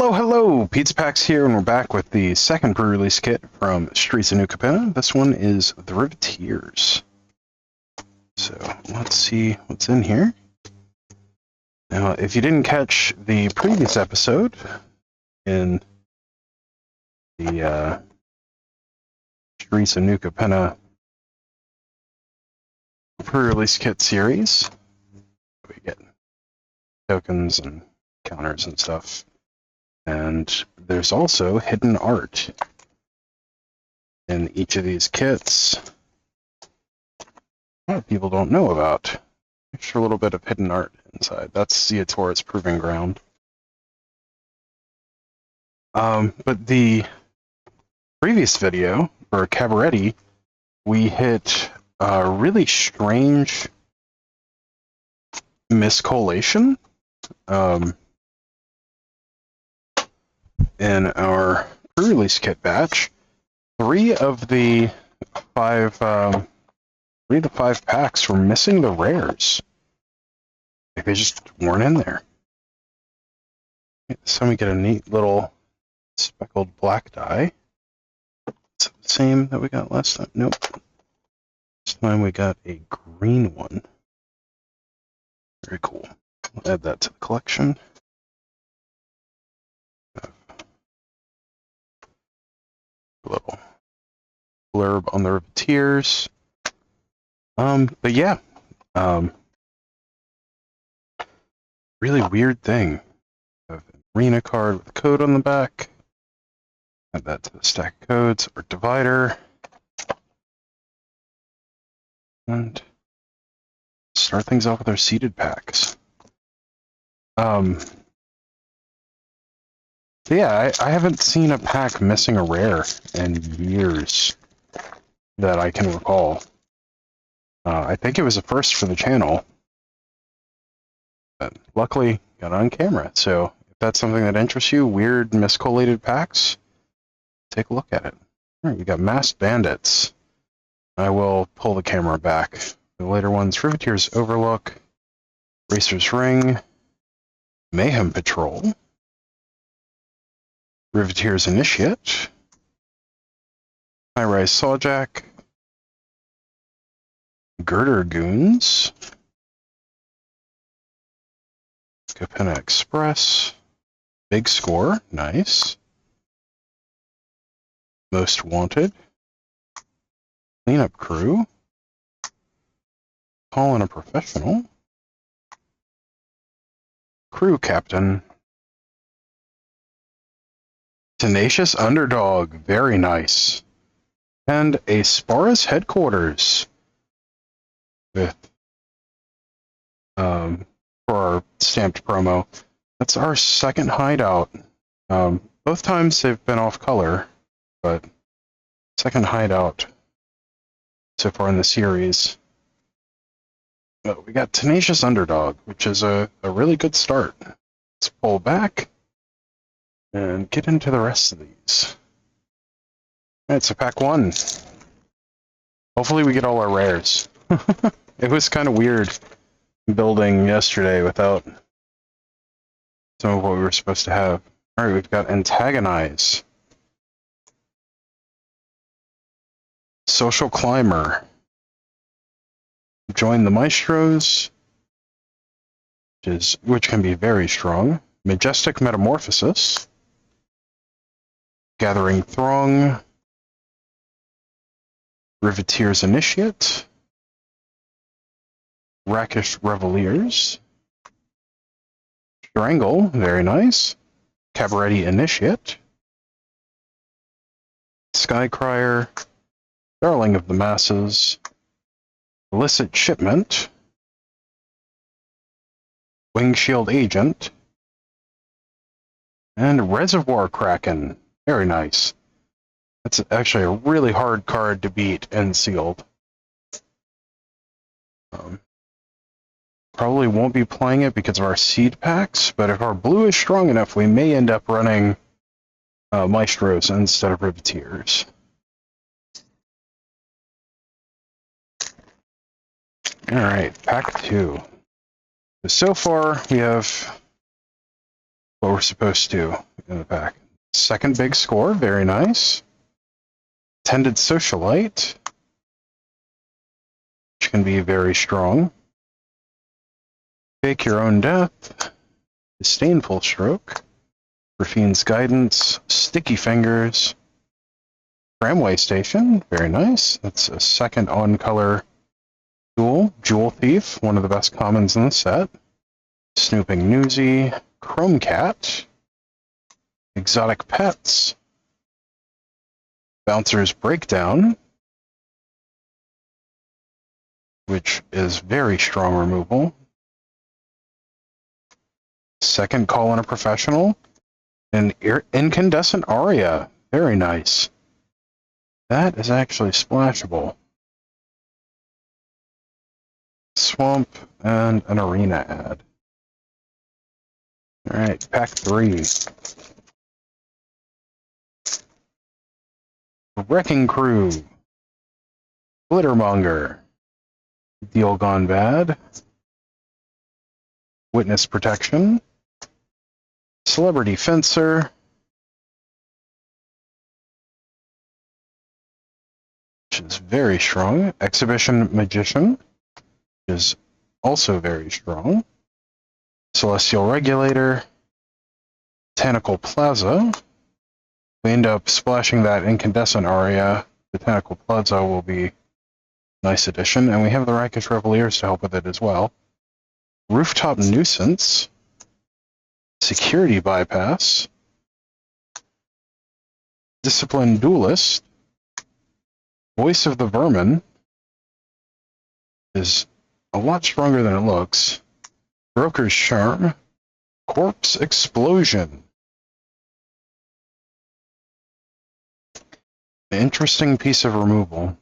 Hello, hello! Pizza Packs here, and we're back with the second pre-release kit from Streets of New Capenna. This one is the Riveteers. So, let's see what's in here. Now, if you didn't catch the previous episode in the Streets of New Capenna pre-release kit series, we get tokens and counters and stuff. And there's also hidden art in each of these kits. A lot of people don't know about. Extra little bit of hidden art inside. That's Ziatora's Proving Ground. But the previous video, for Cabaretti, we hit a really strange miscollation. In our pre-release kit batch, three of the five packs were missing the rares. Like, they just weren't in there. This time we get a neat little speckled black die. It's the same that we got last time. Nope. This time we got a green one. Very cool. We'll add that to the collection. Little blurb on the Riveteers. But yeah, really weird thing. An arena card with a code on the back. Add that to the stack of codes or divider. And start things off with our seeded packs. So yeah, I haven't seen a pack missing a rare in years that I can recall. I think it was a first for the channel, but luckily got it on camera. So if that's something that interests you, weird miscollated packs, take a look at it. All right, we got Masked Bandits. I will pull the camera back. The later ones: Riveteers Overlook, Racer's Ring, Mayhem Patrol, Riveteers Initiate, High-Rise Sawjack, Girder Goons, Capenna Express, Big Score, nice, Most Wanted, Cleanup Crew, Call in a Professional, Crew Captain, Tenacious Underdog, very nice. And a Spara's Headquarters with for our stamped promo. That's our second hideout. Both times they've been off color, but second hideout so far in the series. But we got Tenacious Underdog, which is a really good start. Let's pull back and get into the rest of these. Alright, so pack one. Hopefully we get all our rares. It was kind of weird building yesterday without some of what we were supposed to have. Alright, we've got Antagonize, Social Climber, Join the Maestros, which can be very strong, Majestic Metamorphosis, Gathering Throng, Riveteers Initiate, Rakish Reveliers, Strangle, very nice, Cabaretti Initiate, Skycrier, Darling of the Masses, Illicit Shipment, Wingshield Agent, and Reservoir Kraken. Very nice. That's actually a really hard card to beat and sealed. Probably won't be playing it because of our seed packs, but if our blue is strong enough, we may end up running Maestros instead of Riveteers. Alright, pack two. So far, we have what we're supposed to. in the pack. Second big score, very nice. Attended Socialite, which can be very strong. Fake Your Own Death, Disdainful Stroke, Raffine's Guidance, Sticky Fingers, Tramway Station, very nice. That's a second on-color duel. Jewel Thief, one of the best commons in the set. Snooping Newsy, Chrome Cat, Exotic Pets, Bouncer's Breakdown, which is very strong removal. Second Call on a Professional, and Incandescent Aria, very nice. That is actually splashable. Swamp and an arena ad. Alright, pack 3. Wrecking Crew, Glittermonger, Deal Gone Bad, Witness Protection, Celebrity Fencer, which is very strong, Exhibition Magician, which is also very strong, Celestial Regulator, Botanical Plaza. We end up splashing that Incandescent Aria. Botanical Plaza will be a nice addition, and we have the Rakish Reveliers to help with it as well. Rooftop Nuisance, Security Bypass, Disciplined Duelist, Voice of the Vermin is a lot stronger than it looks. Broker's Charm, Corpse Explosion. An interesting piece of removal.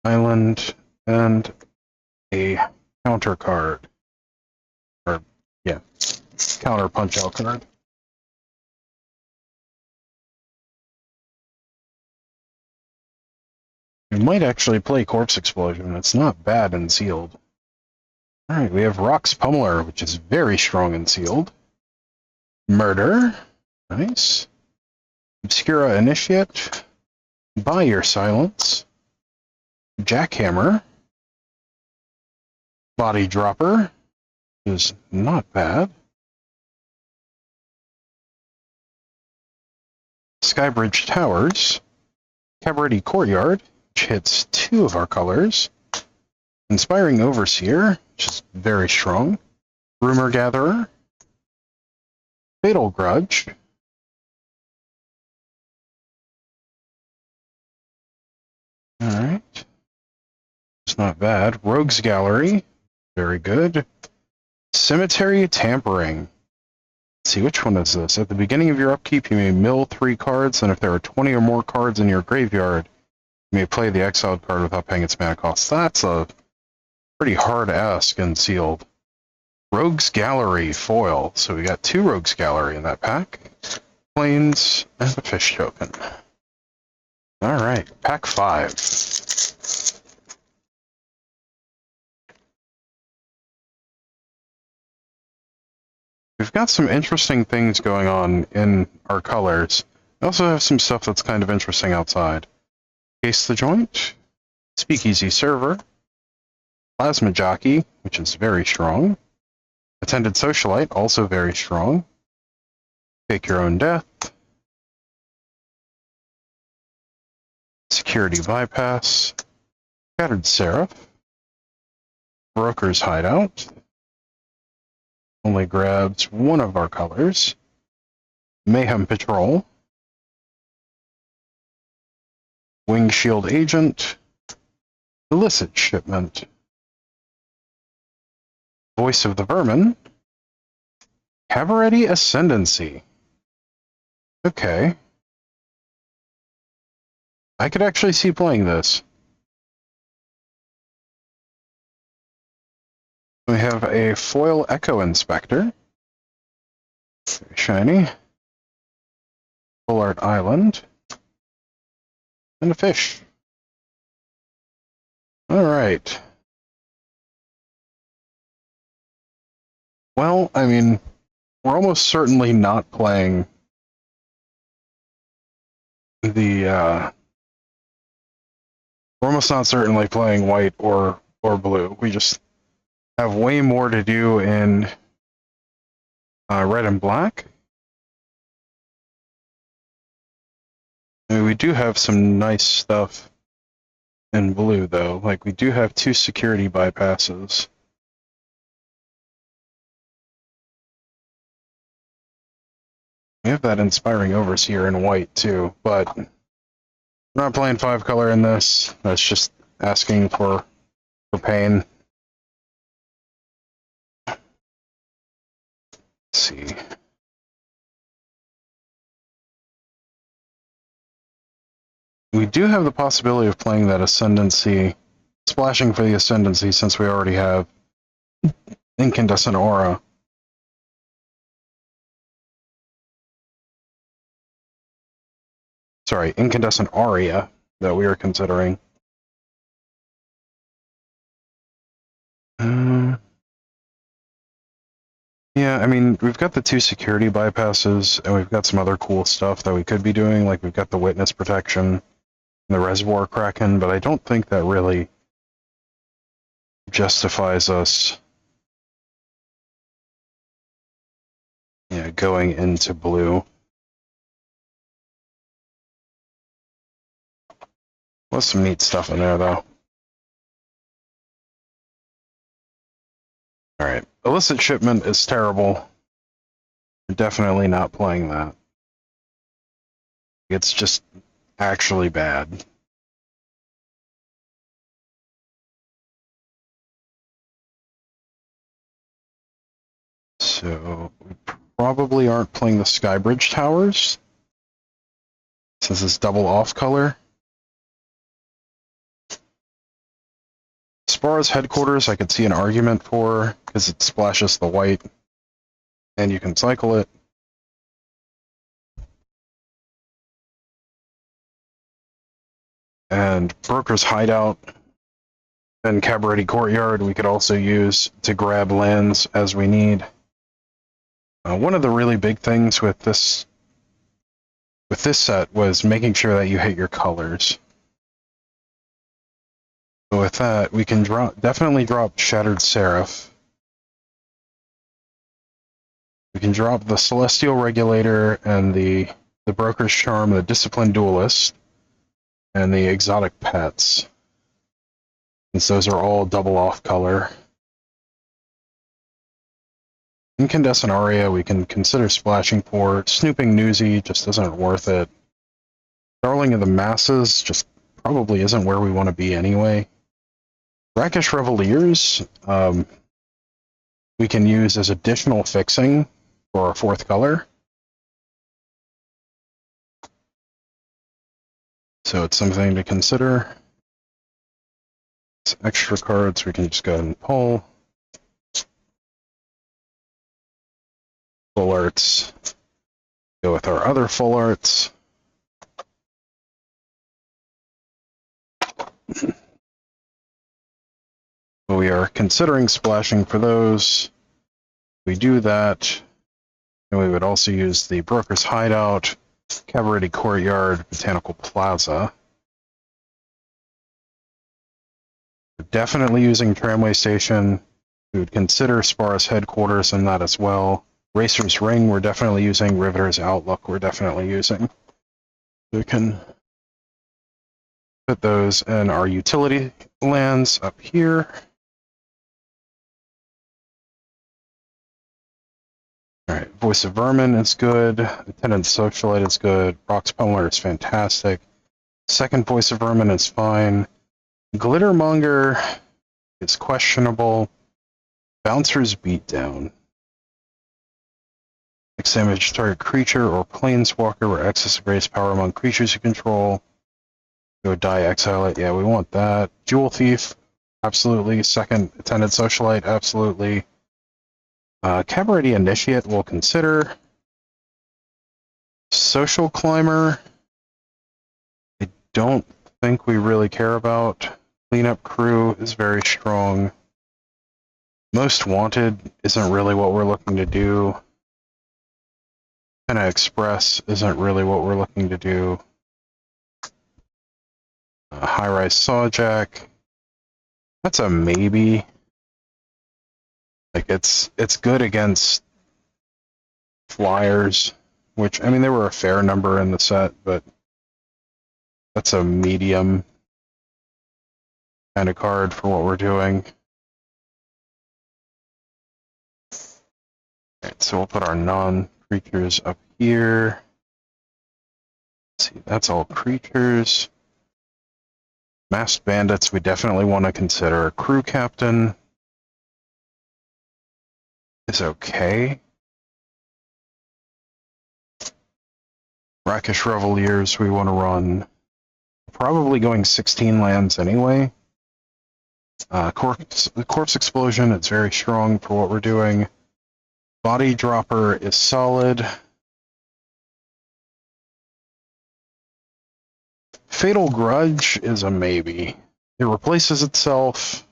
Island and a counter card. Or, yeah, counter punch-out card. We might actually play Corpse Explosion. It's not bad in sealed. Alright, we have Rox Pummeler, which is very strong in sealed. Murder. Nice. Obscura Initiate. Buy Your Silence. Jackhammer. Body Dropper is not bad. Skybridge Towers. Cabaret Courtyard, which hits 2 of our colors. Inspiring Overseer, which is very strong. Rumor Gatherer. Fatal Grudge. Alright. It's not bad. Rogues Gallery. Very good. Cemetery Tampering. Let's see, which one is this? At the beginning of your upkeep, you may mill 3 cards, and if there are 20 or more cards in your graveyard, you may play the exiled card without paying its mana cost. That's a pretty hard ask in sealed. Rogues Gallery foil. So we got 2 Rogues Gallery in that pack. Plains and a fish token. Alright, pack 5. We've got some interesting things going on in our colors. We also have some stuff that's kind of interesting outside. Case the Joint, Speakeasy Server, Plasma Jockey, which is very strong, Attended Socialite, also very strong, Fake Your Own Death, Security Bypass, Scattered Seraph, Broker's Hideout, only grabs 1 of our colors, Mayhem Patrol, Wing Shield Agent, Illicit Shipment, Voice of the Vermin, Cabaret Ascendancy. Okay. I could actually see playing this. We have a foil Echo Inspector. Very shiny. Full Art Island. And a fish. Alright. Well, I mean, we're almost certainly not playing the we're almost not certainly playing white or blue. We just have way more to do in red and black. I mean, we do have some nice stuff in blue, though. Like, we do have 2 security bypasses. We have that Inspiring Overseer in white, too, but we're not playing 5-color in this. That's just asking for pain. Let's see. We do have the possibility of playing that Ascendancy, splashing for the Ascendancy, since we already have Incandescent Aura. Sorry, Incandescent Aria that we are considering. Yeah, I mean, we've got the 2 security bypasses, and we've got some other cool stuff that we could be doing, like we've got the Witness Protection and the Reservoir Kraken, but I don't think that really justifies us going into blue. There's some neat stuff in there, though. Alright, Illicit Shipment is terrible. We're definitely not playing that. It's just actually bad. So, we probably aren't playing the Skybridge Towers, since it's double off color. Spara's Headquarters, I could see an argument for, because it splashes the white, and you can cycle it. And Broker's Hideout and Cabaret Courtyard we could also use to grab lands as we need. One of the really big things with this set was making sure that you hit your colors. So with that, we can definitely drop Shattered Seraph. We can drop the Celestial Regulator and the Broker's Charm, the Disciplined Duelist, and the Exotic Pets. Since those are all double off color. Incandescent Aria we can consider splashing for. Snooping Newsy just isn't worth it. Darling of the Masses just probably isn't where we want to be anyway. Brackish Reveilleers we can use as additional fixing for our 4th color. So it's something to consider. It's extra cards we can just go ahead and pull. Full arts. Go with our other full arts. We are considering splashing for those. We do that, and we would also use the Broker's Hideout, Cabaret Courtyard, Botanical Plaza. We're definitely using Tramway Station. We would consider Spara's Headquarters in that as well. Racer's Ring we're definitely using. Riveteers Outlook we're definitely using. We can put those in our utility lands up here. Alright, Voice of Vermin is good. Attendant Socialite is good. Brock's Pummeler is fantastic. Second Voice of Vermin is fine. Glittermonger is questionable. Bouncer's Beatdown. Damage target creature or planeswalker where excess raise power among creatures you control. Go die, exile it. Yeah, we want that. Jewel Thief, absolutely. Second Attendant Socialite, absolutely. Cabaret Initiate we'll consider. Social Climber, I don't think we really care about. Cleanup Crew is very strong. Most Wanted isn't really what we're looking to do. kind of express isn't really what we're looking to do. High-rise sawjack. That's a maybe. Like it's good against flyers, which I mean there were a fair number in the set, but that's a medium kind of card for what we're doing. Alright, so we'll put our non-creatures up here. Let's see, that's all creatures. Masked bandits, we definitely want to consider. Crew captain is okay. Rakish Riveteers, we want to run. Probably going 16 lands anyway. Corpse Explosion, it's very strong for what we're doing. Body Dropper is solid. Fatal Grudge is a maybe. It replaces itself.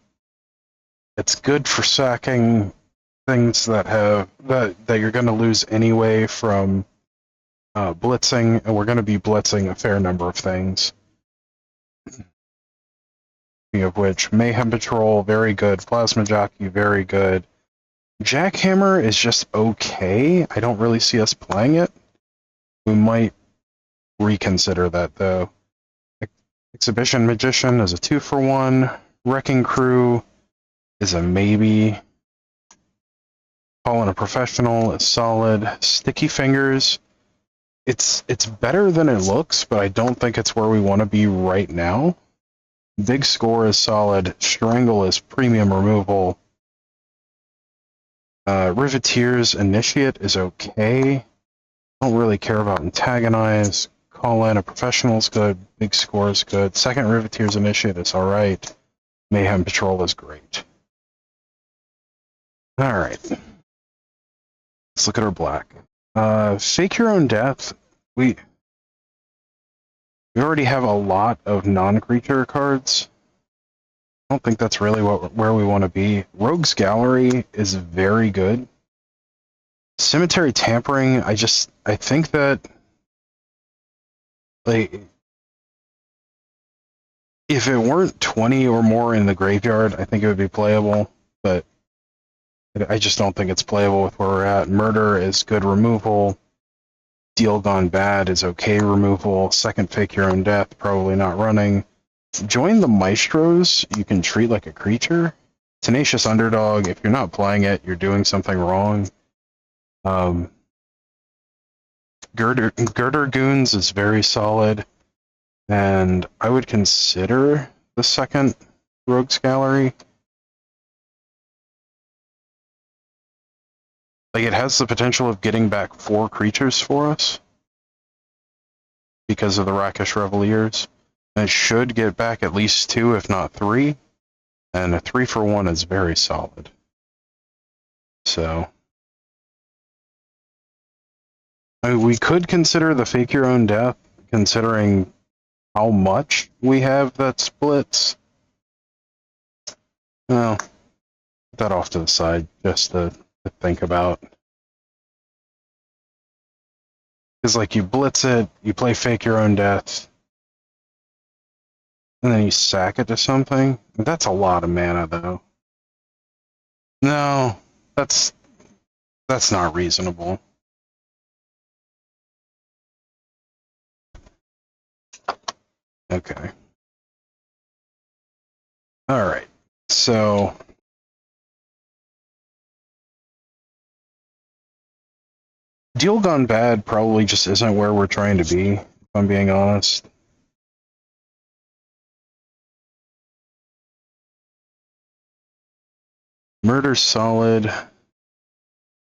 It's good for sacking things that have that you're going to lose anyway from blitzing, and we're going to be blitzing a fair number of things. Speaking of which, Mayhem Patrol, very good. Plasma Jockey, very good. Jackhammer is just okay. I don't really see us playing it. We might reconsider that, though. Exhibition Magician is a 2-for-1. Wrecking Crew is a maybe. Calling a Professional is solid. Sticky Fingers, it's better than it looks, but I don't think it's where we want to be right now. Big Score is solid. Strangle is premium removal. Riveteers Initiate is okay. Don't really care about Antagonize. Call in a Professional is good. Big Score is good. Second Riveteers Initiate is alright. Mayhem Patrol is great. Alright. Let's look at our black. Fake Your Own Death. We already have a lot of non-creature cards. I don't think that's really where we want to be. Rogue's Gallery is very good. Cemetery Tampering, I think that, like, if it weren't 20 or more in the graveyard, I think it would be playable, but I just don't think it's playable with where we're at. Murder is good removal. Deal Gone Bad is okay removal. Second Fake Your Own Death, probably not running. Join the Maestros, you can treat like a creature. Tenacious Underdog, if you're not playing it, you're doing something wrong. Girder Goons is very solid. And I would consider the second Rogue's Gallery. Like, it has the potential of getting back 4 creatures for us because of the Rakish Riveteers. And it should get back at least 2, if not 3. And a 3-for-1 is very solid. So, I mean, we could consider the Fake Your Own Death, considering how much we have that splits. Well, put that off to the side just to think about. Because, like, you blitz it, you play Fake Your Own Death, and then you sack it to something. That's a lot of mana, though. No, that's not reasonable. Okay. Alright, so Deal Gone Bad probably just isn't where we're trying to be, if I'm being honest. Murder's solid.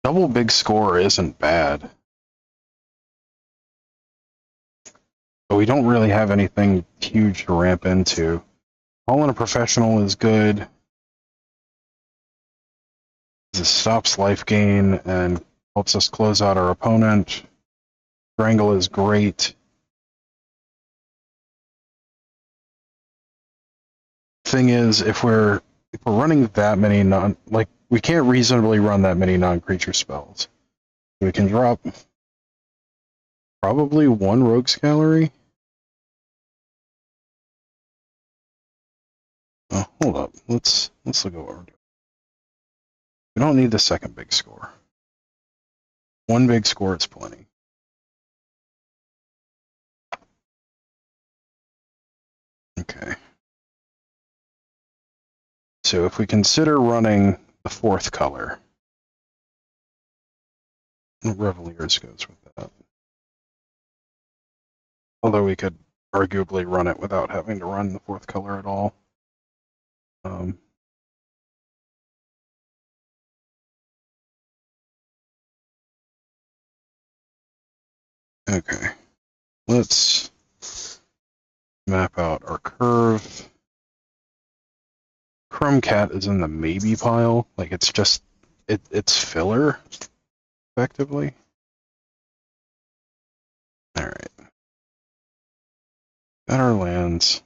Double Big Score isn't bad. But we don't really have anything huge to ramp into. Calling a Professional is good. It stops life gain and helps us close out our opponent. Strangle is great. Thing is, if we're running that many we can't reasonably run that many non-creature spells. We can drop probably one rogues gallery. Oh, hold up. Let's look at what we're doing. We don't need the second big score. One big score is plenty. Okay. So if we consider running the fourth color, Riveteers goes with that. Although we could arguably run it without having to run the fourth color at all. Okay, let's map out our curve. Chrome Cat is in the maybe pile. Like it's just, it's filler, effectively. All right. Got our lands.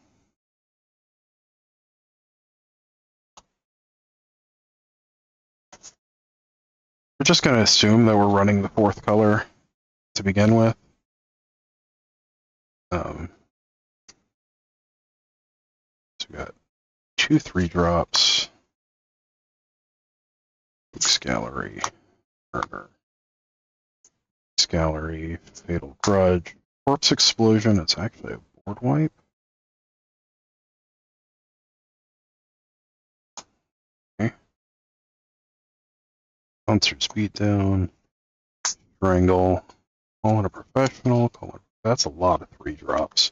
We're just going to assume that we're running the fourth color to begin with. So we got 2 3-drops. Rogues Gallery, Murder. Rogues Gallery, Fatal Grudge. Corpse Explosion, it's actually a board wipe. Okay. Bouncer's Beatdown. Strangle. Call in a Professional. That's a lot of 3-drops.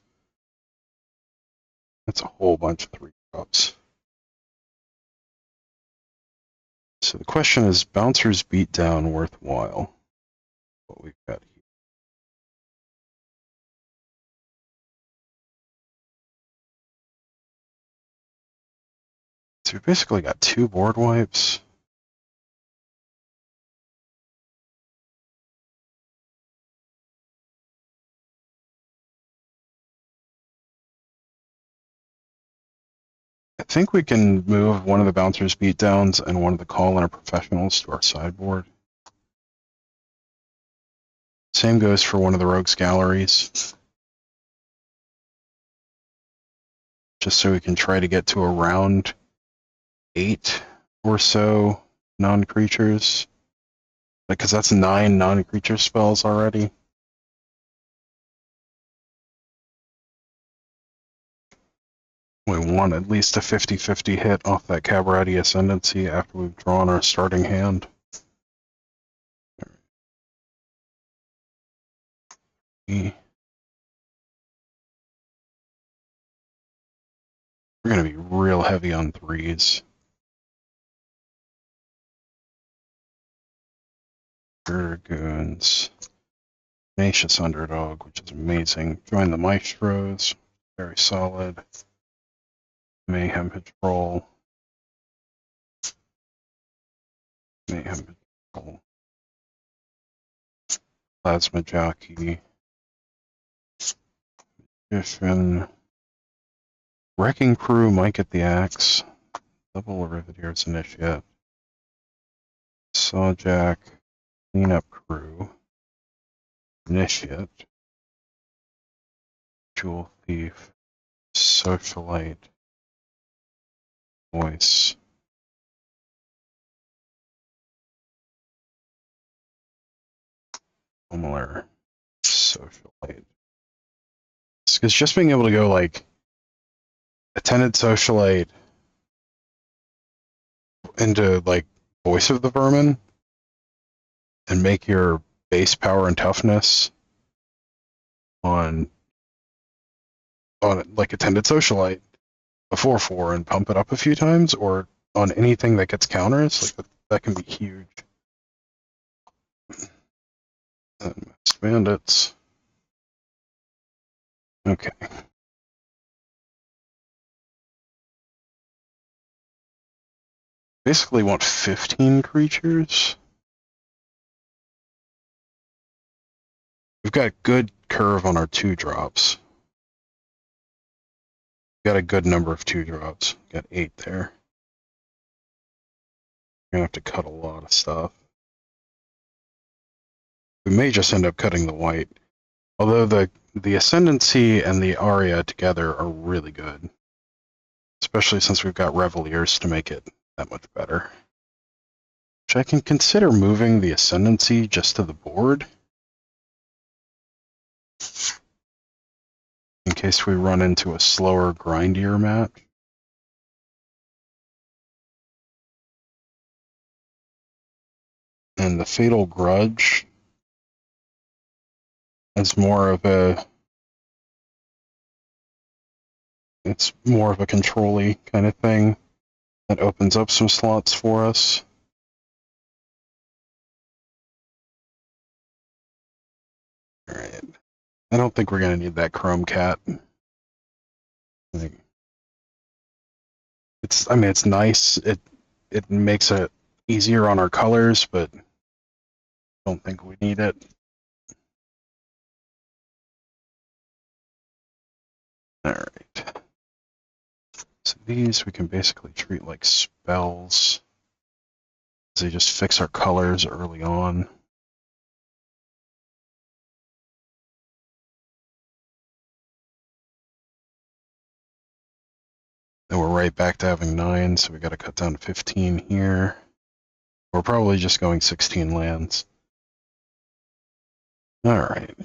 That's a whole bunch of 3-drops. So the question is, Bouncer's Beatdown worthwhile? What we've got here. So we've basically got 2 board wipes. I think we can move one of the Bouncer's Beatdowns and one of the Call in a Professionals to our sideboard. Same goes for one of the Rogues Galleries. Just so we can try to get to around 8 or so non-creatures. Because that's 9 non-creature spells already. We want at least a 50-50 hit off that Cabarati Ascendancy after we've drawn our starting hand. We're going to be real heavy on 3s. Dragoons. Tenacious Underdog, which is amazing. Join the Maestros. Very solid. Mayhem Patrol. Mayhem Patrol. Plasma Jockey. Magician. Wrecking Crew might get the axe. Double Riveteers Initiate. Sawjack. Cleanup Crew. Initiate. Jewel Thief. Socialite. Voice. Similar. Socialite. Because just being able to go like Attended Socialite into like Voice of the Vermin and make your base power and toughness on like Attended Socialite a 4/4 and pump it up a few times, or on anything that gets counters, like that can be huge. Bandits. Okay. Basically want 15 creatures. We've got good curve on our 2-drops. Got a good number of 2-drops. Got 8 there. We're gonna have to cut a lot of stuff. We may just end up cutting the white. Although the Ascendancy and the Aria together are really good, especially since we've got Reveteers to make it that much better. Which I can consider moving the Ascendancy just to the board, in case we run into a slower, grindier map. And the Fatal Grudge is more of a... It's more of a control-y kind of thing that opens up some slots for us. Alright. I don't think we're going to need that Chrome Cat. I mean, it's nice. It makes it easier on our colors, but I don't think we need it. Alright. So these we can basically treat like spells. They just fix our colors early on. Then we're right back to having 9, so we got to cut down to 15 here. We're probably just going 16 lands. Alright.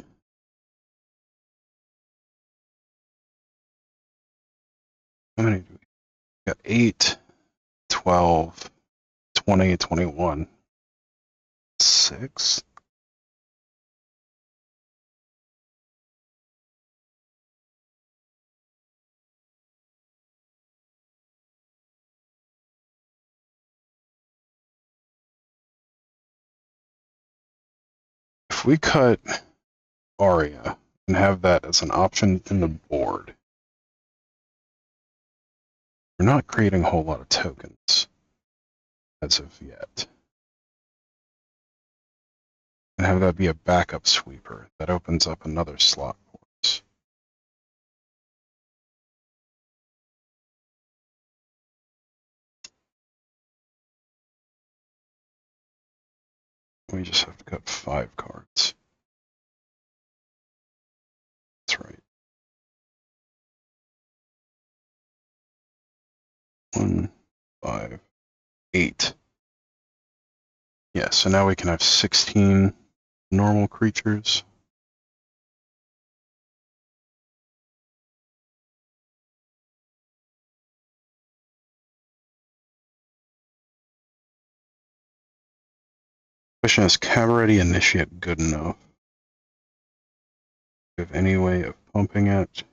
How many do we got? 8, 12, 20, 21. 6? If we cut Aria and have that as an option in the board, we're not creating a whole lot of tokens as of yet. And have that be a backup sweeper that opens up another slot for us. We just have to cut 5 cards. That's right. 1, 5, 8. Yeah, so now we can have 16 normal creatures. Question is Cabaret Initiate good enough? Do we have any way of pumping it?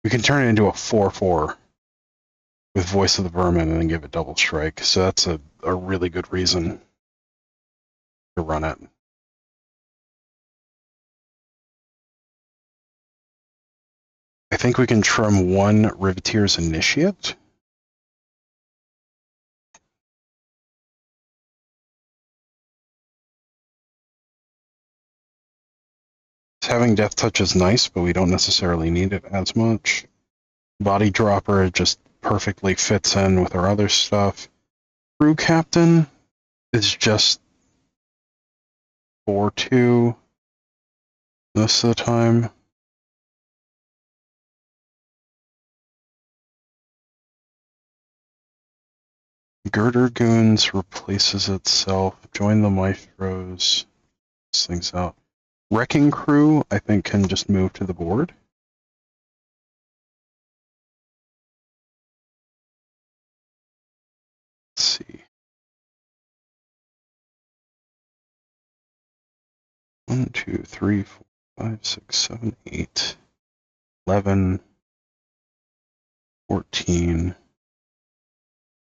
We can turn it into a 4/4 with Voice of the Vermin and then give it double strike. So that's a really good reason to run it. I think we can trim 1 Riveteers Initiate. Having Death Touch is nice, but we don't necessarily need it as much. Body Dropper just perfectly fits in with our other stuff. Crew Captain is just 4/2 most of the time. Girder Goons replaces itself. Join the Maestros. This thing's out. Wrecking Crew, I think, can just move to the board. Let's see. 1, 2, 3, 4, 5, 6, 7, 8, 11, 14,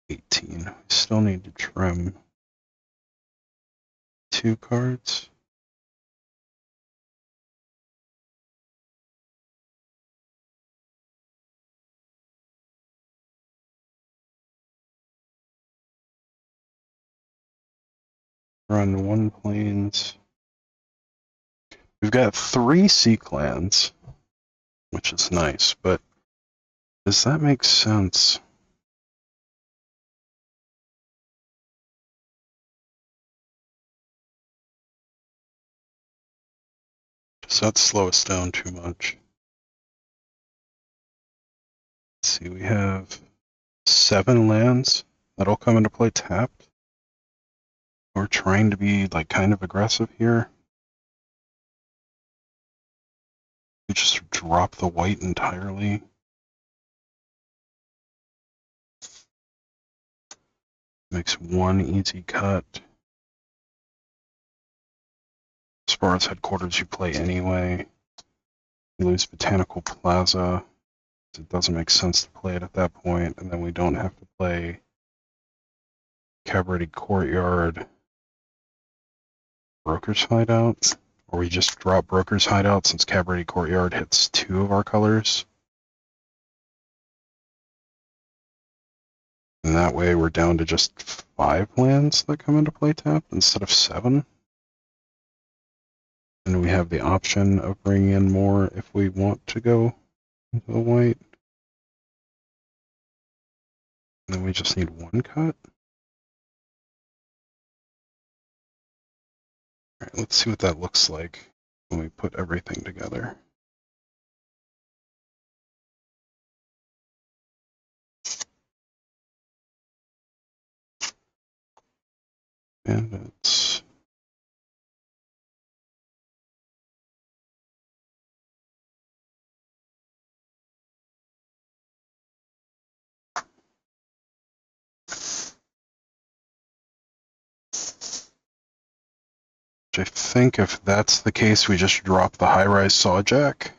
18. We still need to trim 2 cards. Run 1 planes. We've got 3 sea clans, which is nice, but does that make sense? Does that slow us down too much? Let's see, we have 7 lands that'll come into play tapped. We're trying to be like kind of aggressive here. We just drop the white entirely. Makes one easy cut. As far as headquarters, you play anyway. You lose Botanical Plaza. It doesn't make sense to play it at that point, and then we don't have to play Cabaret Courtyard. Broker's Hideout, or we just drop Broker's Hideout since Cabaret Courtyard hits 2 of our colors. And that way we're down to just 5 lands that come into play tapped instead of 7. And we have the option of bringing in more if we want to go into the white. And then we just need 1 cut. Alright, let's see what that looks like when we put everything together. And it's I think if that's the case, we just drop the high-rise Sawjack.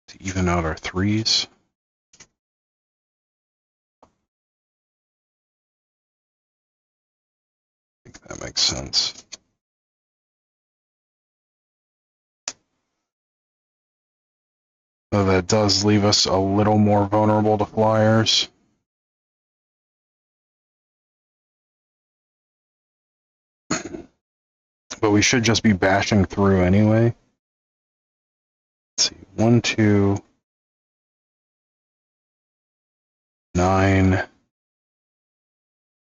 To even out our 3s. I think that makes sense. Though that does leave us a little more vulnerable to flyers. But we should just be bashing through anyway. Let's see, 1, 2, 9,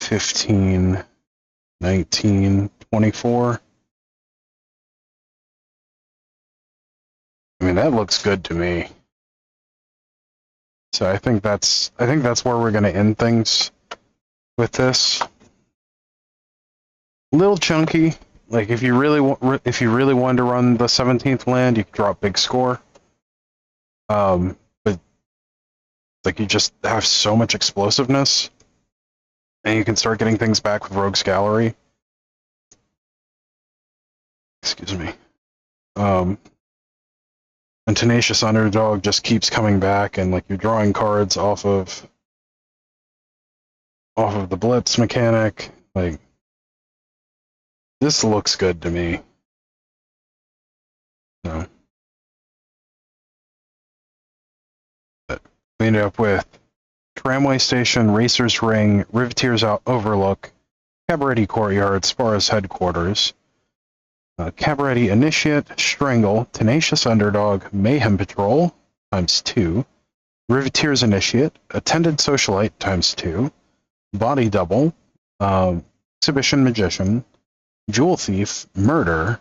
15, 19, 24. I mean, that looks good to me. So I think that's where we're going to end things with this. A little chunky. Like if you really wanted to run the 17th land, you could drop big score. But like you just have so much explosiveness, and you can start getting things back with Rogue's Gallery. Excuse me. And Tenacious Underdog just keeps coming back, and like you're drawing cards off of the Blitz mechanic. Like this looks good to me. So but we ended up with Tramway Station, Racer's Ring, Riveteers Overlook, Cabaret Courtyard, Spara's Headquarters, Cabaret Initiate, Strangle, Tenacious Underdog, Mayhem Patrol, ×2, Riveteers Initiate, Attended Socialite, ×2, Body Double, Exhibition Magician, Jewel Thief, Murder,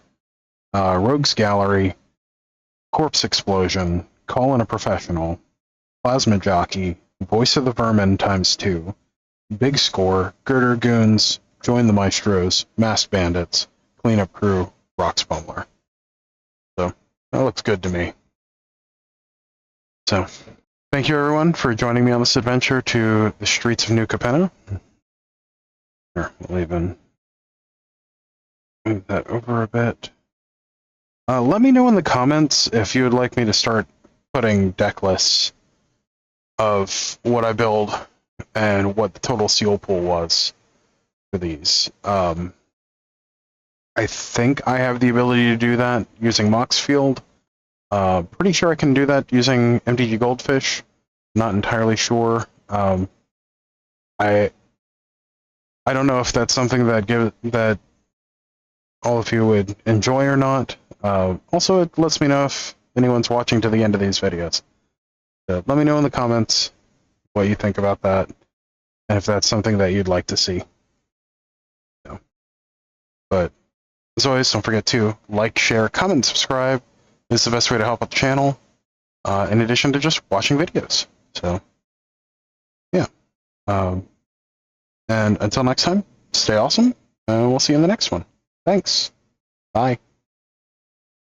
Rogue's Gallery, Corpse Explosion, Call in a Professional, Plasma Jockey, Voice of the Vermin, ×2, Big Score, Girder Goons, Join the Maestros, Masked Bandits, Cleanup Crew, Rox Bumbler. So, that looks good to me. So, thank you everyone for joining me on this adventure to the Streets of New Capenna. Here, we'll even move that over a bit. Let me know in the comments if you would like me to start putting deck lists of what I build and what the total seal pool was for these. I think I have the ability to do that using Moxfield. Pretty sure I can do that using MTG Goldfish. Not entirely sure. I don't know if that's something that all of you would enjoy or not. Also, it lets me know if anyone's watching to the end of these videos. Let me know in the comments what you think about that, and if that's something that you'd like to see. But as always, don't forget to like, share, comment, and subscribe. It's the best way to help out the channel, in addition to just watching videos. So, yeah. And until next time, stay awesome, and we'll see you in the next one. Thanks. Bye.